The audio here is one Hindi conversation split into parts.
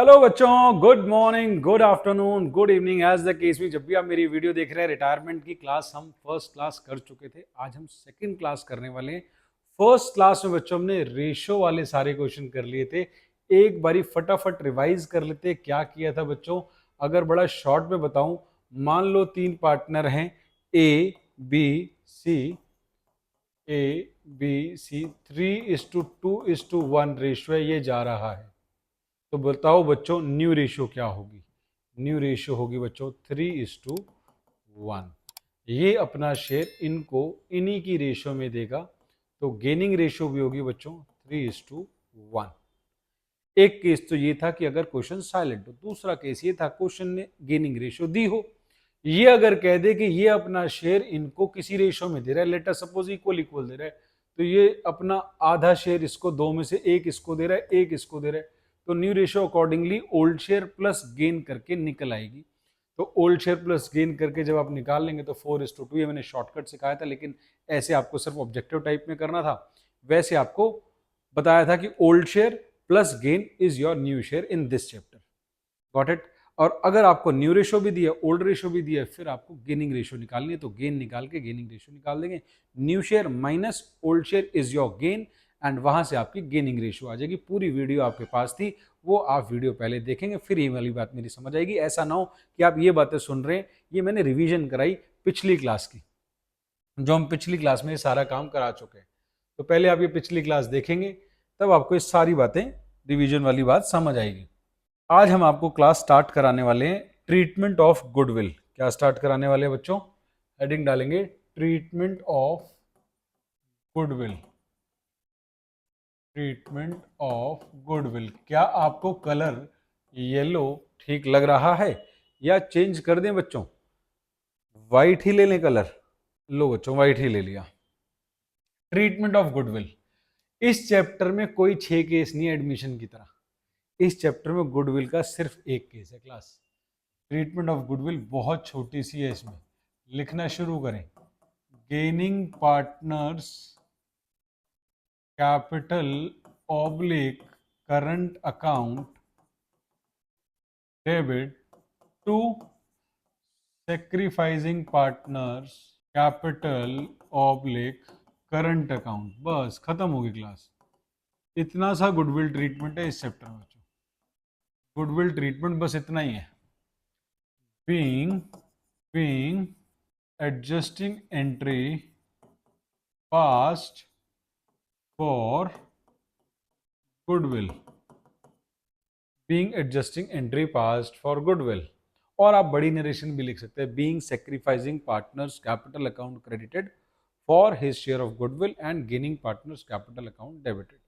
हेलो बच्चों, good morning, good afternoon, good evening, as the case भी। जब भी आप मेरी वीडियो देख रहे हैं, रिटायरमेंट की क्लास हम फर्स्ट क्लास कर चुके थे। आज हम सेकंड क्लास करने वाले हैं। फर्स्ट क्लास में बच्चों हमने रेशो वाले सारे क्वेश्चन कर लिए थे। एक बारी फटाफट रिवाइज कर लेते क्या किया था बच्चों। अगर बड़ा शॉर्ट में बताऊं, मान लो तीन पार्टनर हैं, A B C, A B C, 3:2:1 ratio है, ये जा रहा है। तो बताओ बच्चों न्यू रेशियो क्या होगी। न्यू रेशियो होगी बच्चों 3:1। ये अपना शेयर इनको इन्हीं की रेशियो में देगा, तो गेनिंग रेशियो भी होगी बच्चों 3:1। एक केस तो ये था कि अगर क्वेश्चन साइलेंट हो, दूसरा केस ये था क्वेश्चन ने गेनिंग रेशियो दी हो। ये अगर कह दे कि ये अपना शेयर इनको किसी रेशियो में दे रहा है, let us suppose equal equal दे रहा है, तो ये अपना आधा शेयर इसको, दो में से एक इसको दे रहा है, एक इसको दे रहा है, तो new ratio accordingly old share plus gain करके निकल आएगी। तो ओल्ड शेयर प्लस गेन करके जब आप निकाल लेंगे तो 4:2, ये मैंने शॉर्टकट सिखाया था, लेकिन ऐसे आपको सिर्फ ऑब्जेक्टिव टाइप में करना था। वैसे आपको बताया था कि old share plus gain is your new share in this chapter. Got it. और अगर आपको न्यू रेशो भी दिया, ओल्ड रेशो भी दिया, फिर आपको गेनिंग रेशो निकालनी है, तो गेन निकाल के गेनिंग रेशो निकाल देंगे। New share minus old share is your gain, and वहां से आपकी गेनिंग रेशो आ जाएगी। पूरी वीडियो आपके पास थी, वो आप वीडियो पहले देखेंगे, फिर ये वाली बात मेरी समझ आएगी। ऐसा ना हो कि आप ये बातें सुन रहे हैं, ये मैंने रिवीजन कराई पिछली क्लास की, जो हम पिछली क्लास में ये सारा काम करा चुके हैं। तो पहले आप ये पिछली क्लास देखेंगे, तब आपको ये सारी बातें, रिवीजन वाली बात समझ आएगी। आज हम आपको क्लास स्टार्ट कराने वाले हैं ट्रीटमेंट ऑफ गुडविल। क्या स्टार्ट कराने वाले हैं बच्चों? हेडिंग डालेंगे treatment of goodwill. Treatment of goodwill. क्या आपको कलर येलो ठीक लग रहा है या चेंज कर दें बच्चों? व्हाइट ही ले लें कलर? लो बच्चों, व्हाइट ही ले लिया। Treatment of goodwill. इस चैप्टर में कोई 6 केस नहीं है एडमिशन की तरह। इस चैप्टर में गुडविल का सिर्फ एक केस है क्लास। ट्रीटमेंट ऑफ गुडविल बहुत छोटी सी है। इसमें लिखना शुरू करें। Gaining partners capital oblique current account debit to sacrificing partners capital oblique current account. बस खत्म होगी क्लास। इतना सा गुडविल ट्रीटमेंट है इस चैप्टर में। गुडविल ट्रीटमेंट बस इतना ही है। being adjusting entry passed for goodwill, being adjusting entry passed for goodwill। और आप बड़ी नरेशन भी लिख सकते हैं, being sacrificing partners capital account credited for his share of goodwill and gaining partners capital account debited।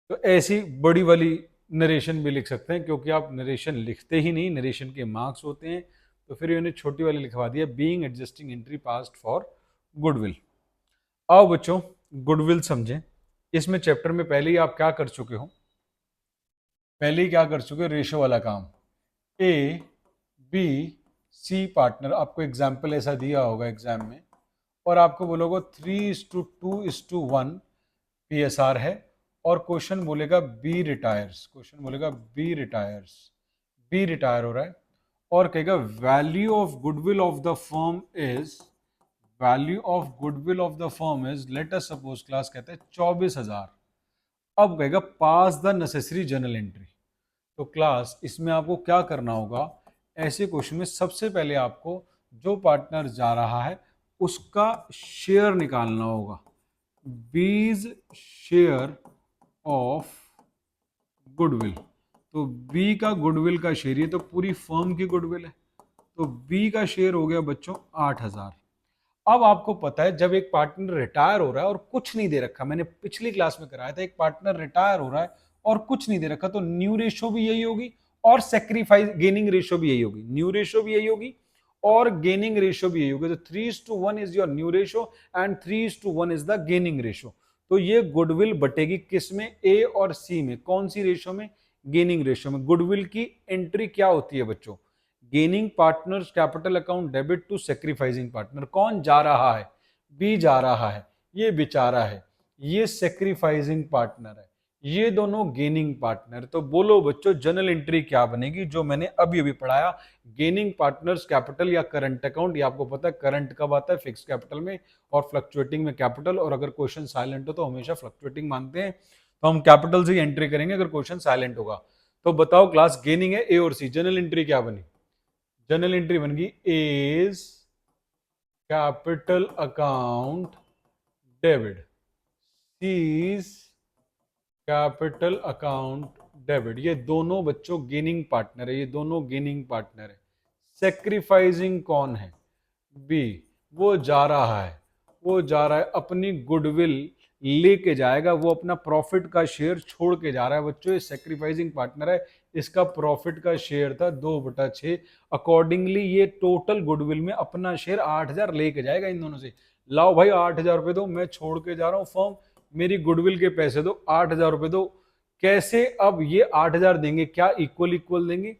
तो ऐसी बड़ी वाली नरेशन भी लिख सकते हैं, क्योंकि आप नरेशन लिखते ही नहीं, नरेशन के मार्क्स होते हैं, तो फिर इन्होंने छोटी वाली लिखवा दिया, being adjusting entry passed for goodwill. आओ बच्चों गुडविल समझें। इसमें चैप्टर में पहले ही आप क्या कर चुके हो? पहले ही क्या कर चुके हो? रेशो वाला काम। ए बी सी पार्टनर, आपको एग्जाम्पल ऐसा दिया होगा एग्जाम में, और आपको बोलोगे 3:2:1 PSR है, और क्वेश्चन बोलेगा बी रिटायर्स। क्वेश्चन बोलेगा बी रिटायर्स, बी रिटायर हो रहा है, और कहेगा value of goodwill of the firm is, value of goodwill of the firm is, late us suppose class कहते हैं 24,000। अब कहेगा पास द नेसेसरी जर्नल एंट्री। तो क्लास इसमें आपको क्या करना होगा? ऐसे क्वेश्चन में सबसे पहले आपको जो पार्टनर जा रहा है उसका शेयर निकालना होगा। बीज शेयर ऑफ गुडविल। तो बी का गुडविल का शेयर, ये तो पूरी फर्म की गुडविल है, तो बी का शेयर हो गया बच्चों 8,000। अब आपको पता है जब एक पार्टनर रिटायर हो रहा है और कुछ नहीं दे रखा, मैंने पिछली क्लास में कराया था, एक पार्टनर रिटायर हो रहा है और कुछ नहीं दे रखा, तो न्यू रेशो भी यही होगी और सेक्रीफाइस गेनिंग रेशो भी यही होगी। न्यू रेशो भी यही होगी और गेनिंग रेशो भी यही होगी। तो 3:1 is your new ratio and 3:1 is the gaining ratio. तो ये गुडविल बटेगी किस में? ए और सी में। कौन सी रेशो में? गेनिंग रेशो में। गुडविल की एंट्री क्या होती है बच्चों? Gaining partners capital account debit to sacrificing partner. कौन जा रहा है? बी जा रहा है, ये बेचारा है, ये सेक्रीफाइसिंग पार्टनर है, ये दोनों गेनिंग पार्टनर। तो बोलो बच्चों जनरल एंट्री क्या बनेगी, जो मैंने अभी अभी पढ़ाया, गेनिंग पार्टनर्स कैपिटल या करंट अकाउंट। ये आपको पता है करंट कब आता है, फिक्स कैपिटल में, और फ्लक्चुएटिंग में कैपिटल। और अगर क्वेश्चन साइलेंट हो तो हमेशा फ्लक्चुएटिंग मानते हैं, तो हम कैपिटल से ही एंट्री करेंगे अगर क्वेश्चन साइलेंट होगा। तो बताओ क्लास, गेनिंग है ए और सी, जनरल एंट्री क्या बनी? जनरल एंट्री बन गई as capital account debit, C's capital account debit. ये दोनों बच्चों गेनिंग पार्टनर है, ये दोनों गेनिंग पार्टनर है। सेक्रीफाइसिंग कौन है? बी। वो जा रहा है, वो जा रहा है अपनी गुडविल लेके जाएगा, वो अपना प्रॉफिट का शेयर छोड़ के जा रहा है। बच्चों ये सेक्रीफाइसिंग पार्टनर है, इसका प्रॉफिट का शेयर था 2/6। अकॉर्डिंगली ये टोटल गुडविल में अपना शेयर 8,000 लेके जाएगा इन दोनों से। लाओ भाई 8,000 रुपए दो, मैं छोड़ के जा रहा हूं फॉर्म, मेरी गुडविल के पैसे दो, 8,000 रुपए दो। कैसे? अब ये 8,000 देंगे, क्या इक्वल इक्वल देंगे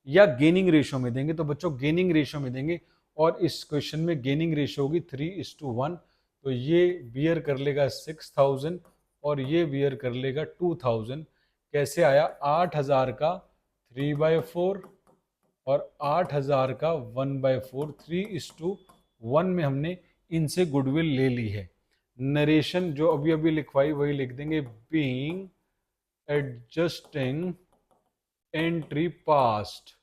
या गेनिंग रेशियो में देंगे? तो बच्चों गेनिंग रेशियो में देंगे, और इस क्वेश्चन में गेनिंग रेशियो होगी 3:1। तो ये बियर कर लेगा 6,000 और ये बियर कर लेगा 2,000। कैसे आया? 8,000 का 3/4 और 8,000 का 1/4। 3:1 में हमने इनसे गुडविल ले ली है। नरेशन जो अभी अभी लिखवाई वही लिख देंगे, being adjusting entry past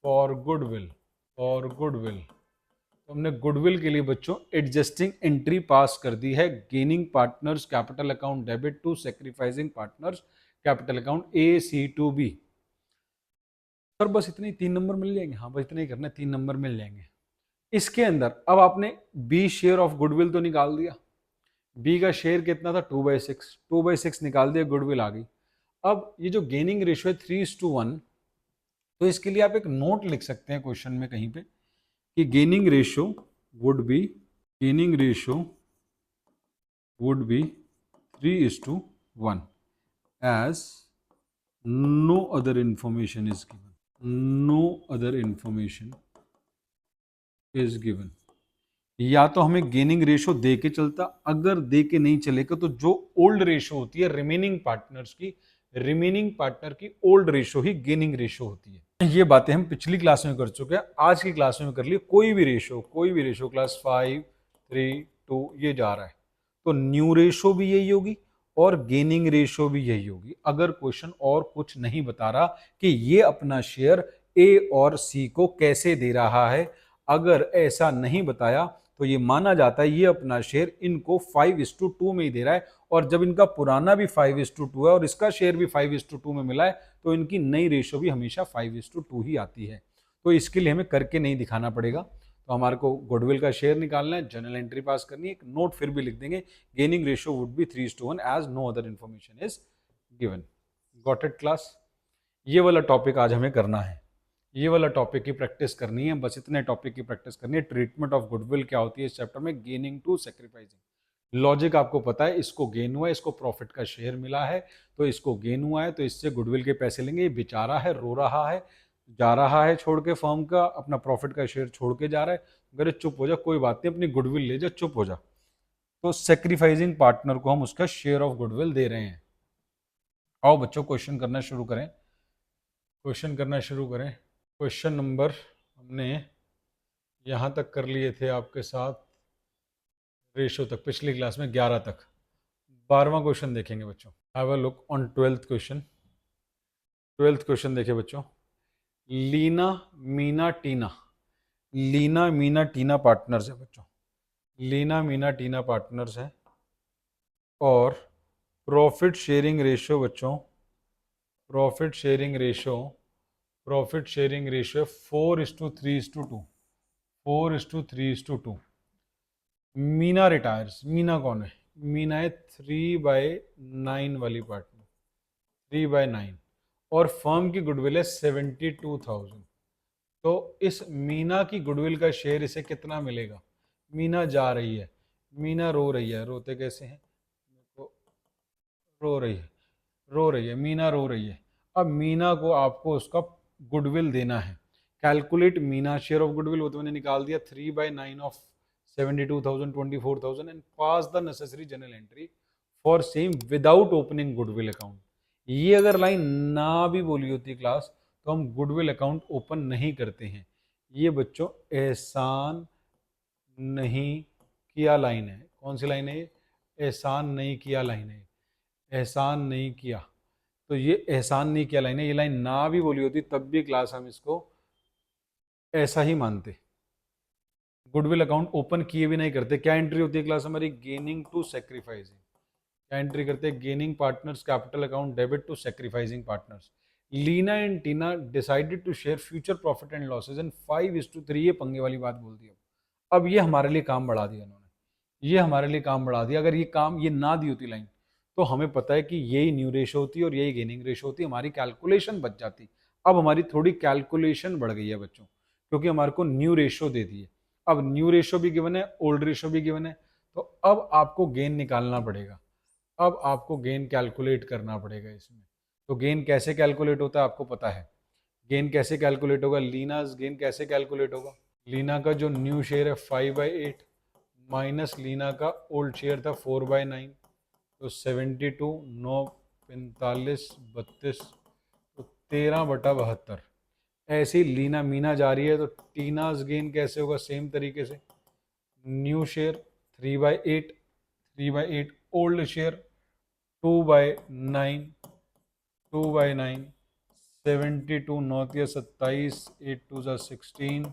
for goodwill, for goodwill. तो हमने गुडविल के लिए बच्चों एडजस्टिंग एंट्री पास कर दी है, gaining partners capital account debit to sacrificing partners capital account A C to B. Sir बस इतने 3 नंबर मिल जाएंगे? हाँ बस इतना ही करना है, 3 नंबर मिल जाएंगे। इसके अंदर अब आपने बी शेयर ऑफ गुडविल तो निकाल दिया, बी का शेयर कितना था 2/6, 2/6 निकाल दिया, गुडविल आ गई। अब ये जो गेनिंग रेशियो है 3:1, तो इसके लिए आप एक नोट लिख सकते हैं क्वेश्चन में कहीं पे कि gaining ratio would B, gaining ratio would be 3:1 as no other information is given, no other information is given। या तो हमें गेनिंग रेशो दे के चलता, अगर दे के नहीं चलेगा तो जो ओल्ड रेशो होती है रिमेनिंग पार्टनर्स की, रिमेनिंग पार्टनर की ओल्ड रेशो ही गेनिंग रेशो होती है। ये बातें हम पिछली क्लास में कर चुके हैं, आज की क्लास में कर लिए। कोई भी रेशो, कोई भी रेशो क्लास 5, 3, 2 ये जा रहा है, तो न्यू रेशो भी यही होगी और गेनिंग रेशो भी यही होगी। अगर क्वेश्चन और कुछ नहीं बता रहा कि ये अपना शेयर ए और सी को कैसे दे रहा है, अगर ऐसा नहीं बताया तो ये माना जाता है ये अपना शेयर इनको 5:2 में ही दे रहा है। और जब इनका पुराना भी 5:2 है और इसका शेयर भी 5:2 में मिला है, तो इनकी नई रेशो भी हमेशा 5:2 ही आती है। तो इसके लिए हमें करके नहीं दिखाना पड़ेगा। तो हमारे को गुडविल का शेयर निकालना है, जनरल एंट्री पास करनी है, एक नोट फिर भी लिख देंगे, gaining ratio would be 3:1 as no other information is given. Got it class? ये वाला टॉपिक आज हमें करना है, ये वाला टॉपिक की प्रैक्टिस करनी है, बस इतने टॉपिक की प्रैक्टिस करनी है। ट्रीटमेंट ऑफ गुडविल क्या होती है इस चैप्टर में, गेनिंग टू सेक्रीफाइसिंग। लॉजिक आपको पता है, इसको गेन हुआ है, इसको प्रॉफिट का शेयर मिला है, तो इसको गेन हुआ है, तो इससे गुडविल के पैसे लेंगे। ये बेचारा है, रो रहा है, जा रहा है छोड़ के फर्म का, अपना प्रॉफिट का शेयर छोड़ के जा रहा है। अगर चुप हो जा, कोई बात नहीं, अपनी गुडविल ले जा, चुप हो जा। तो सेक्रीफाइसिंग पार्टनर को हम उसका शेयर ऑफ गुडविल दे रहे हैं। आओ बच्चों क्वेश्चन करना शुरू करें, क्वेश्चन करना शुरू करें। क्वेश्चन नंबर हमने यहाँ तक कर लिए थे आपके साथ, रेशो तक, पिछली क्लास में 11 तक। 12वां क्वेश्चन देखेंगे बच्चों। Have a look on 12th question. 12th question देखिए बच्चों, लीना मीना टीना, लीना मीना टीना पार्टनर्स है बच्चों, लीना मीना टीना पार्टनर्स है, और प्रॉफिट शेयरिंग रेशियो बच्चों, profit sharing ratio, profit sharing ratio 4:3:2, 4:3:2। Meena retires, Meena कौन है? मीना है 3/9 वाली पार्टनर, 3/9, और फर्म की गुडविल है 72,000। तो इस मीना की गुडविल का शेयर इसे कितना मिलेगा? मीना जा रही है, मीना रो रही है, रोते कैसे हैं, रो रही है, रो रही है, मीना रो रही है। अब मीना को आपको उसका गुडविल देना है। Calculate Meena share of goodwill, वो तो मैंने निकाल दिया, 3/9 of 72,000, 24,000, and pass the necessary general entry for same without opening goodwill account. ये अगर लाइन ना भी बोली होती क्लास तो हम गुडविल अकाउंट ओपन नहीं करते हैं। ये बच्चों एहसान नहीं किया लाइन है। कौन सी लाइन है ये? एहसान नहीं किया लाइन है। एहसान नहीं किया, तो ये एहसान नहीं किया लाइन है। ये लाइन ना भी बोली होती तब भी क्लास हम इसको ऐसा ही मानते। गुडविल अकाउंट ओपन किए भी नहीं करते। क्या एंट्री होती है क्लास हमारी? Gaining to sacrificing. क्या एंट्री करते हैं? Gaining partners capital account debit to sacrificing partners. Leena and Tina decided to share future profit and losses in 5:3। ये पंगे वाली बात बोल दी। अब ये हमारे लिए काम बढ़ा दिया इन्होंने, ये हमारे लिए काम बढ़ा दिया। अगर ये काम ये ना दी होती लाइन तो हमें पता है कि यही न्यू रेशो होती और यही गेनिंग रेशो होती, हमारी कैलकुलेशन बच जाती। अब हमारी थोड़ी कैलकुलेशन बढ़ गई है बच्चों, क्योंकि हमारे को न्यू रेशो दे दी है। अब न्यू रेशो भी गिवन है, ओल्ड रेशो भी गिवन है, तो अब आपको गेन निकालना पड़ेगा। अब आपको गेन कैलकुलेट करना पड़ेगा इसमें। तो गेन कैसे कैलकुलेट होता है आपको पता है? गेन कैसे कैलकुलेट होगा? लीनास गेन कैसे कैलकुलेट होगा? लीना का जो न्यू शेयर है 5/8 माइनस लीना का ओल्ड शेयर था 4/9, तो 72, 9, 45, 32, तो 13/72। ऐसे ही लीना मीना जा रही है तो टीनास गेन कैसे होगा? सेम तरीके से न्यू शेयर 3/8, 3/8 ओल्ड शेयर 2/9, 2/9, 72, 9 या 27, 8 2 16,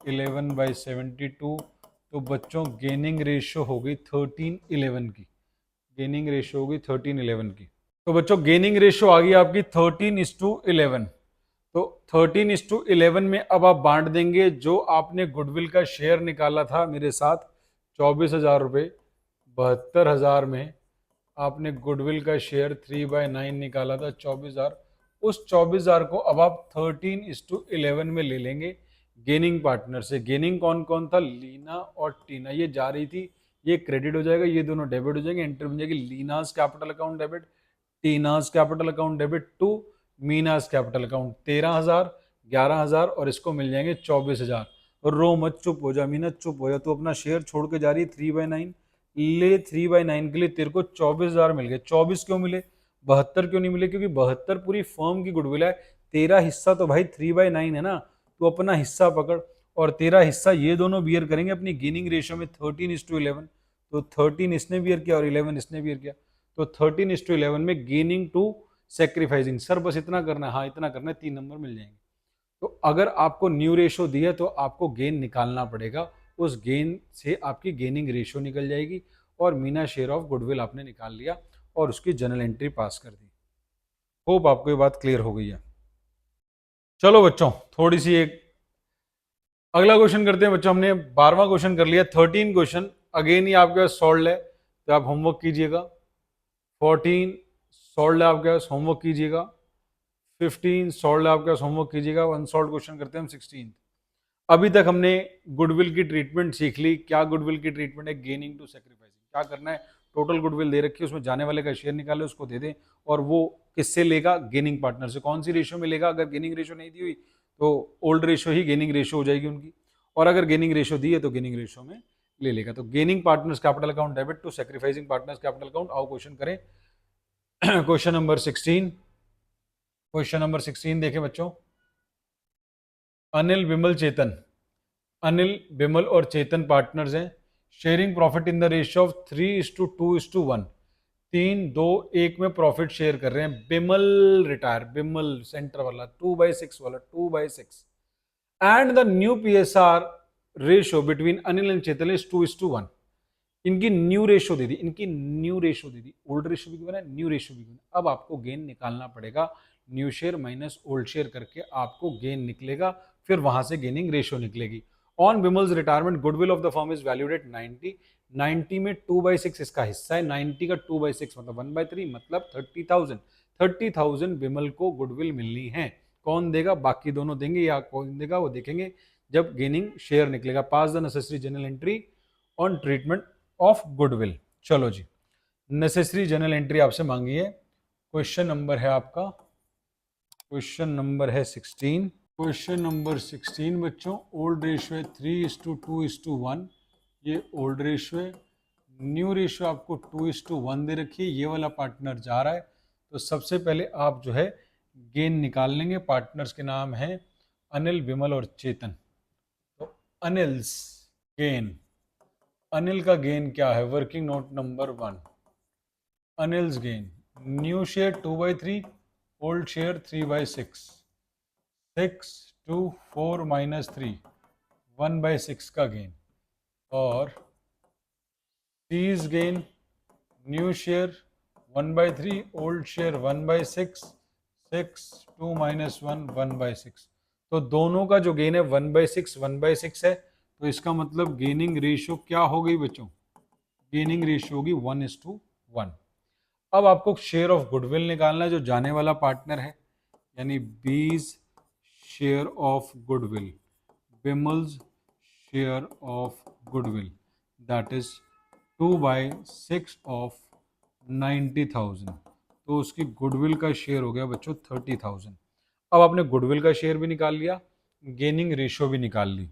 11/72। तो बच्चों गेनिंग रेशियो होगी 13:11 की। गेनिंग रेशियो होगी 13:11 की। तो बच्चों गेनिंग रेशियो आ गई आपकी 13:11। तो 13:11 में अब आप बांट देंगे जो आपने गुडविल का शेयर निकाला था मेरे साथ 24,000 रुपये। 72,000 में आपने गुडविल का शेयर 3/9 निकाला था 24,000। उस 24,000 को अब आप 13:11 में ले लेंगे गेनिंग पार्टनर से। गेनिंग कौन कौन था? लीना और टीना। ये जा रही थी, ये क्रेडिट हो जाएगा, ये दोनों डेबिट हो जाएंगे। एंट्री बन जाएगी Leena's capital account debit, Teena's capital account debit to Meena's capital account. 13,000, 11,000 और इसको मिल जाएंगे 24,000। और रो मत, चुप हो जा मीना, चुप हो जा। तू अपना शेयर छोड़ के जा रही है 3/9 ले। 3/9 के लिए तेरे को 24,000 मिल गए। 24 क्यों मिले? 72 क्यों नहीं मिले? क्योंकि 72 पूरी फर्म की गुडविल है। तेरा हिस्सा तो भाई 3/9 है ना, तो अपना हिस्सा पकड़। और तेरा हिस्सा ये दोनों बियर करेंगे अपनी गेनिंग रेशियो में 13:11। तो 13 इसने बियर किया और 11 इसने बियर किया, तो 13:11 में गेनिंग टू सेक्रीफाइसिंग। सर बस इतना करना है? हाँ इतना करना है, 3 नंबर मिल जाएंगे। तो अगर आपको न्यू रेशो दी है तो आपको गेन निकालना पड़ेगा। उस गेन से आपकी गेनिंग रेशो निकल जाएगी और मीना शेयर ऑफ गुडविल आपने निकाल लिया और उसकी जनरल एंट्री पास कर दी। होप आपको ये बात क्लियर हो गई है। चलो बच्चों थोड़ी सी एक अगला क्वेश्चन करते हैं बच्चों। हमने 12वां क्वेश्चन कर लिया। 13 क्वेश्चन अगेन ही आपके पास सॉल्व है, तो आप होमवर्क कीजिएगा। 14 सॉल्व है आपके पास, होमवर्क कीजिएगा। 15 सॉल्व है आपके पास, होमवर्क कीजिएगा। अनसॉल्व क्वेश्चन करते हैं हम 16। अभी तक हमने गुडविल की ट्रीटमेंट सीख ली। क्या गुडविल की ट्रीटमेंट है? Gaining to sacrificing. क्या करना है? टोटल गुडविल दे रखी है, उसमें जाने वाले का शेयर निकाले, उसको दे दें। और वो किससे लेगा? गेनिंग पार्टनर से। कौन सी रेशियो में लेगा? अगर गेनिंग रेशियो नहीं दी हुई तो ओल्ड रेशियो ही गेनिंग रेशियो हो जाएगी उनकी, और अगर गेनिंग रेशियो दी है तो गेनिंग रेशियो में ले लेगा। तो gaining partners capital account debit to sacrificing partners capital account. आओ क्वेश्चन करें। Question number 16। क्वेश्चन नंबर 16 देखें बच्चों। अनिल विमल चेतन, अनिल विमल और चेतन पार्टनर्स हैं। Sharing profit in the ratio of 3:2:1। 3-2-1 में प्रॉफिट शेयर कर रहे हैं। बिमल रिटायर, बिमल सेंटर वाला 2/6 वाला 2/6। And the new PSR ratio between Anil and Chetan is 2:1। इनकी न्यू रेशियो दे दी, इनकी न्यू रेशियो दे दी। ओल्ड रेशियो भी गिवन है, न्यू रेशियो भी गिवन है। अब आपको गेन निकालना पड़ेगा। New share minus old share करके आपको गेन निकलेगा, फिर वहां से गेनिंग रेशियो निकलेगी। On Vimal's retirement goodwill of the firm is valued at 90। 90 में 2/6 इसका हिस्सा है। 90 का 2/6 मतलब 1/3, मतलब 30,000। 30,000 विमल को गुडविल मिलनी है। कौन देगा? बाकी दोनों देंगे या कौन देगा वो देखेंगे जब गेनिंग शेयर निकलेगा। Pass the necessary general entry on treatment of goodwill. चलो जी, नेसेसरी जनरल एंट्री आपसे मांगी है। क्वेश्चन नंबर है आपका, क्वेश्चन नंबर है 16। क्वेश्चन नंबर 16 बच्चों। ओल्ड रेशियो है 3:2:1। ये ओल्ड रेशियो है। न्यू रेशियो आपको 2:1 दे रखी है। ये वाला पार्टनर जा रहा है तो सबसे पहले आप जो है गेन निकाल लेंगे। पार्टनर्स के नाम हैं अनिल, विमल और चेतन। तो अनिल्स गेन, अनिल का गेन क्या है? Working note number 1, Anil's gain, new share 2/3, old share 3/6, 6 2 4 -3, 1/6 का गेन। और C's gain, new share 1/3, old share 1/6, 6 2 - 1 1/6। तो दोनों का जो गेन है 1/6 1/6 है। तो इसका मतलब गेनिंग रेशियो क्या हो गई बच्चों? गेनिंग रेशियो होगी 1:1। अब आपको शेयर ऑफ गुडविल निकालना है, जो जाने वाला पार्टनर है, यानी B's share of goodwill, Vimal's share of goodwill, that is 2/6 of 90,000। तो उसकी गुडविल का शेयर हो गया बच्चों 30,000। अब आपने गुडविल का शेयर भी निकाल लिया, गेनिंग रेशियो भी निकाल ली।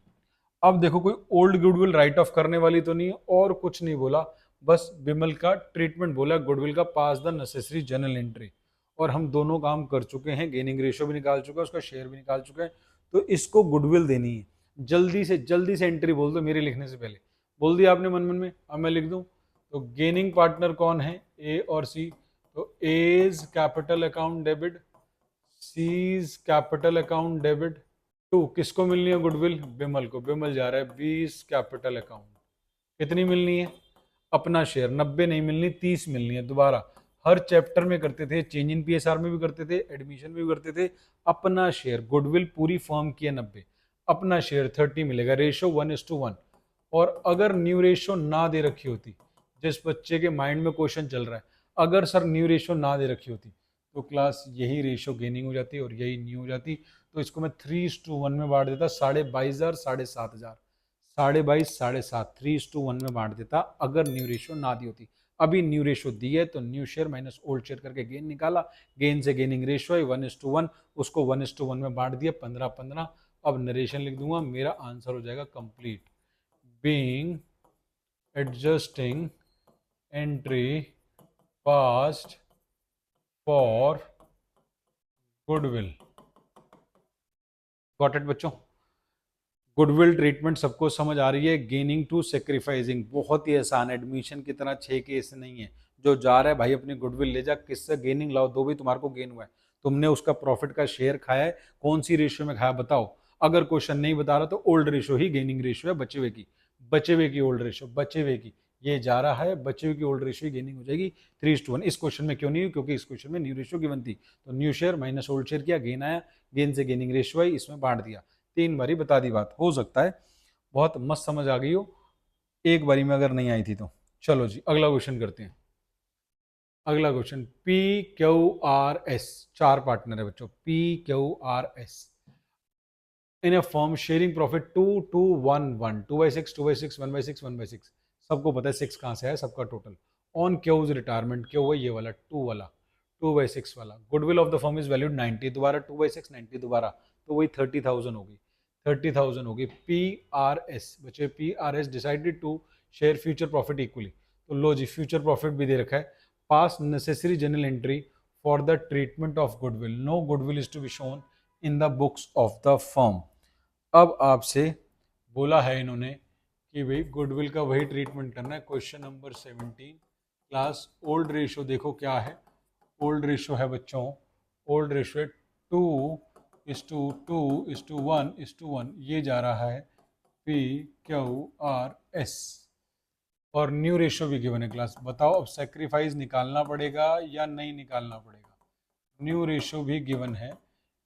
अब देखो कोई ओल्ड गुडविल राइट ऑफ करने वाली तो नहीं है, और कुछ नहीं बोला, बस विमल का ट्रीटमेंट बोला, गुडविल का पास द नेसेसरी जर्नल एंट्री। और हम दोनों काम कर चुके हैं, गेनिंग रेशियो भी निकाल चुके हैं, उसका शेयर भी निकाल चुके हैं। तो इसको गुडविल देनी है। जल्दी से एंट्री बोल दो मेरे लिखने से पहले। बोल दिया आपने मन मन में, अब मैं लिख दूं। तो गेनिंग पार्टनर कौन है? ए और सी। तो as capital account debit, C's capital account debit. 2 किसको मिलनी है गुडविल? विमल को। विमल जा रहा है 20 कैपिटल अकाउंट। कितनी मिलनी है? अपना शेयर 90 नहीं मिलनी, 30 मिलनी है। दोबारा हर चैप्टर में करते थे, चेंज इन पीएसआर में भी करते थे, एडमिशन में भी करते थे। अपना शेयर, गुडविल पूरी फर्म की है 90, अपना शेयर 30 मिलेगा। रेशो 1:1। और अगर न्यू रेशो ना दे रखी होती, जिस बच्चे के माइंड में क्वेश्चन चल रहा है, अगर सर न्यू रेशो ना दे रखी होती तो क्लास यही रेशो गेनिंग हो जाती और यही न्यू हो जाती। तो इसको मैं 3:1 में बांट देता, 22,500 7,500, 22,500 7,500, 3:1 में बांट देता अगर न्यू रेशो ना दी होती। अभी न्यू रेशो दी है तो new share minus old share करके गेन निकाला, गेन से गेनिंग रेशो है 1:1, उसको 1:1 में बांट दिया 15-15। अब नरेशन लिख दूंगा, मेरा आंसर हो जाएगा complete. Being adjusting entry past for goodwill. Got it बच्चों? गुडविल ट्रीटमेंट सबको समझ आ रही है। गेनिंग टू सेक्रीफाइसिंग बहुत ही आसान, एडमिशन की तरह 6 केस नहीं है। जो जा रहा है भाई अपनी गुडविल ले जा, किससे गेनिंग लाओ, दो भी तुम्हारे को गेन हुआ है, तुमने उसका प्रॉफिट का शेयर खाया है, कौन सी रेशियो में खाया बताओ। अगर क्वेश्चन नहीं बता रहा तो ओल्ड रेशियो ही गेनिंग रेशियो है, बचे हुए की, बचे हुए की ओल्ड रेशियो, बचे हुए की ये जा रहा है, बचे हुए की ओल्ड रेशियो गेनिंग हो जाएगी 3:1। इस क्वेश्चन में क्यों नहीं हुई? क्योंकि इस क्वेश्चन में न्यू रेशियो गिवन थी। तो new share minus old share किया, गेन आया, गेन से गेनिंग रेशियो आई, इसमें बांट दिया। 3 बारी बता दी बात, हो सकता है बहुत मस्त समझ आ गई हो एक बारी में, अगर नहीं आई थी तो। चलो जी अगला क्वेश्चन करते हैं। अगला question, P Q R S, 4 partner है बच्चों, पी क्यू आर एस इन ए फर्म शेयरिंग प्रॉफिट 2-2-1-1, 2/6 2/6 1/6 1/6। सबको पता है 6 कहां से है, सबका टोटल। ऑन क्यूज रिटायरमेंट, क्यों है ये वाला 2 वाला, 2/6 वाला। Goodwill of the firm is valued 90, दोबारा 2/6 90 दोबारा, तो वही 30,000 होगी, 30,000 होगी। पी आर एस बच्चे, P R S decided to share future profit equally. तो लो जी फ्यूचर प्रॉफिट भी दे रखा है। Pass necessary general entry for the treatment of goodwill, no goodwill is to be shown in the books of the firm. अब आपसे बोला है इन्होंने कि भाई गुडविल का वही ट्रीटमेंट करना है। Question number 17 class, old ratio देखो क्या है। ओल्ड रेशो है बच्चों, ओल्ड रेशो है 2:2:1:1, ये जा रहा है पी क्यू आर एस। और न्यू रेशो भी गिवन है क्लास। बताओ अब सेक्रीफाइस निकालना पड़ेगा या नहीं निकालना पड़ेगा? न्यू रेशो भी गिवन है,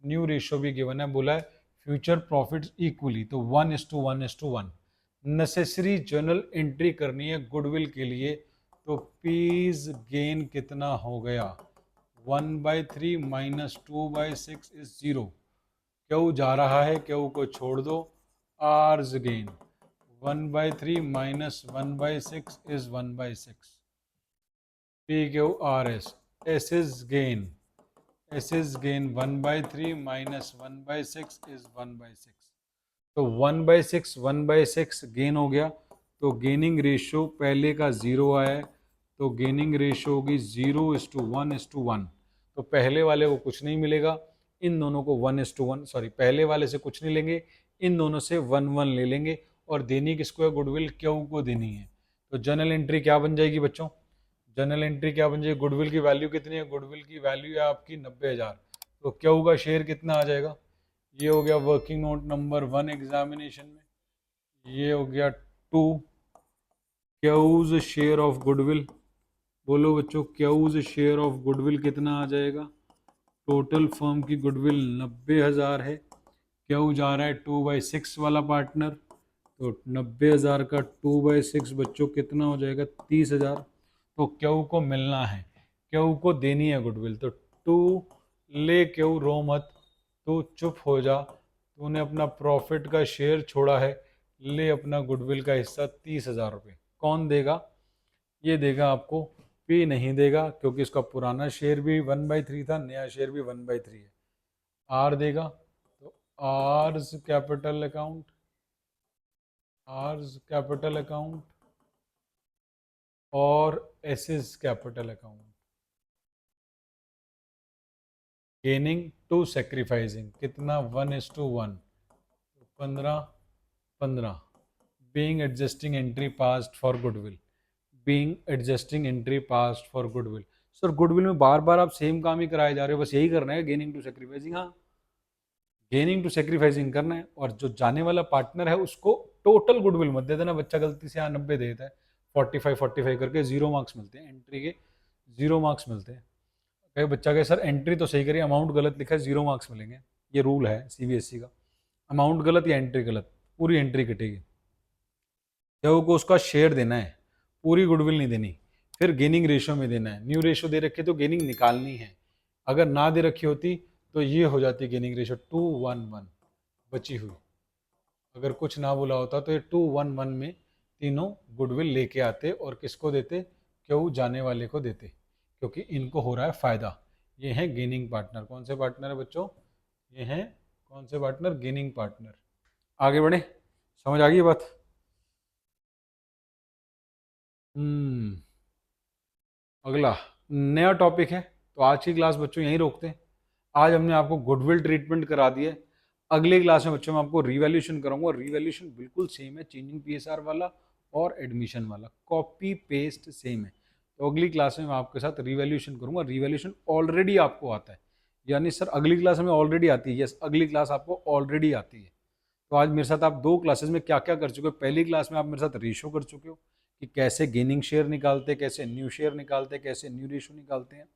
न्यू रेशो भी गिवन है, बोला है फ्यूचर प्रॉफिट्स इक्वली, तो 1:1:1। नेसेसरी जर्नल एंट्री करनी है गुडविल के लिए, तो पीज गेन कितना हो गया? 1/3 - 2/6 इज 0। क्यू जा रहा है, क्यू को छोड़ दो, R's gain 1/3 - 1/6 is 1/6। P Q R S, S is gain, S is gain 1/3 - 1/6 is 1/6। तो 1/6 1/6 गेन हो गया। तो गेनिंग रेशियो पहले का 0 आया है, तो गेनिंग रेशियो होगी 0:1:1। तो पहले वाले को कुछ नहीं मिलेगा, इन दोनों को 1:1, सॉरी पहले वाले से कुछ नहीं लेंगे, इन दोनों से 1:1 ले लेंगे, और देनी किसको है गुडविल, क्यू को देनी है। तो जनरल एंट्री क्या बन जाएगी बच्चों, जनरल एंट्री क्या बन जाएगी, गुडविल की वैल्यू कितनी है, गुडविल की वैल्यू है आपकी 90,000। तो क्यू का शेयर कितना आ जाएगा, ये हो गया वर्किंग नोट नंबर 1 एग्जामिनेशन में, ये हो गया 2 क्यूज शेयर ऑफ गुडविल। बोलो बच्चों क्यूज शेयर ऑफ गुडविल कितना आ जाएगा, टोटल फर्म की गुडविल 90,000 है, क्यू जा रहा है 2/6 वाला पार्टनर, तो 90,000 का 2/6 बच्चों कितना हो जाएगा, 30,000। तो क्यू को मिलना है, क्यू को देनी है गुडविल, तो 2 ले क्यू, रो मत, तू चुप हो जा, तूने अपना प्रॉफिट का शेयर छोड़ा है, ले अपना गुडविल का हिस्सा 30,000 रुपये। कौन देगा, ये देगा आपको, पी नहीं देगा क्योंकि इसका पुराना शेयर भी 1/3 था, नया शेयर भी 1/3 है। आर देगा, तो R's capital account, R's capital account और S's capital account. Gaining to sacrificing कितना, 1:1, 15 being adjusting entry passed for goodwill, being adjusting entry passed for goodwill. Sir goodwill में बार बार आप सेम काम ही कराए जा रहे हो, बस यही करना है, गेनिंग टू सेक्रीफाइसिंग, हाँ गेनिंग टू सेक्रीफाइसिंग करना है, और जो जाने वाला पार्टनर है उसको टोटल गुडविल मत दे देना, बच्चा गलती से यहाँ 90 दे देता है, 45 करके 0 मार्क्स मिलते हैं, एंट्री के 0 मार्क्स मिलते हैं। कई बच्चा कहे सर एंट्री तो सही करिए, अमाउंट गलत लिखा है, 0 मार्क्स मिलेंगे, ये रूल है सीबीएसई का, अमाउंट गलत या एंट्री गलत, पूरी एंट्री कटेगी। क्यू को उसका शेयर देना है, पूरी गुडविल नहीं देनी, फिर गेनिंग रेशियो में देना है, न्यू रेशियो दे रखी तो गेनिंग निकालनी है, अगर ना दे रखी होती तो ये हो जाती गेनिंग रेशियो 2:1:1 बची हुई, अगर कुछ ना बोला होता तो ये 2:1:1 में तीनों गुडविल लेके आते और किसको देते, क्यों जाने वाले को देते, क्योंकि इनको हो रहा है फायदा। ये है गेनिंग पार्टनर, कौन से पार्टनर है बच्चों, ये हैं कौन से पार्टनर, गेनिंग पार्टनर। आगे बढ़े, समझ आ गई बात। अगला नया टॉपिक है, तो आज की क्लास बच्चों यहीं रोकते हैं। आज हमने आपको गुडविल ट्रीटमेंट करा दिया, अगली क्लास में बच्चों मैं आपको रिवैल्यूएशन कराऊंगा, रिवैल्यूएशन बिल्कुल सेम है, चेंजिंग पीएसआर वाला और एडमिशन वाला, कॉपी पेस्ट सेम है। तो अगली क्लास में मैं आपके साथ रिवैल्यूएशन करूंगा, रिवैल्यूएशन ऑलरेडी आपको आता है, यानी सर अगली क्लास हमें ऑलरेडी आती है, यस अगली क्लास आपको ऑलरेडी आती है। तो आज मेरे साथ आप 2 क्लासेस में क्या क्या कर चुके हो, पहली क्लास में आप मेरे साथ रेशो कर चुके हो कि कैसे गेनिंग शेयर निकालते हैं, कैसे न्यू शेयर निकालते हैं, कैसे न्यू रेशो निकालते हैं,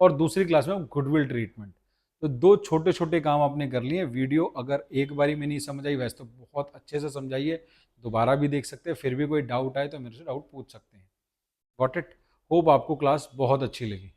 और दूसरी क्लास में गुडविल ट्रीटमेंट। तो 2 छोटे छोटे काम आपने कर लिए। वीडियो अगर एक बारी में नहीं समझ आई, वैसे तो बहुत अच्छे से समझाइए, दोबारा भी देख सकते हैं, फिर भी कोई डाउट आए तो मेरे से डाउट पूछ सकते हैं। गॉट इट, होप आपको क्लास बहुत अच्छी लगी।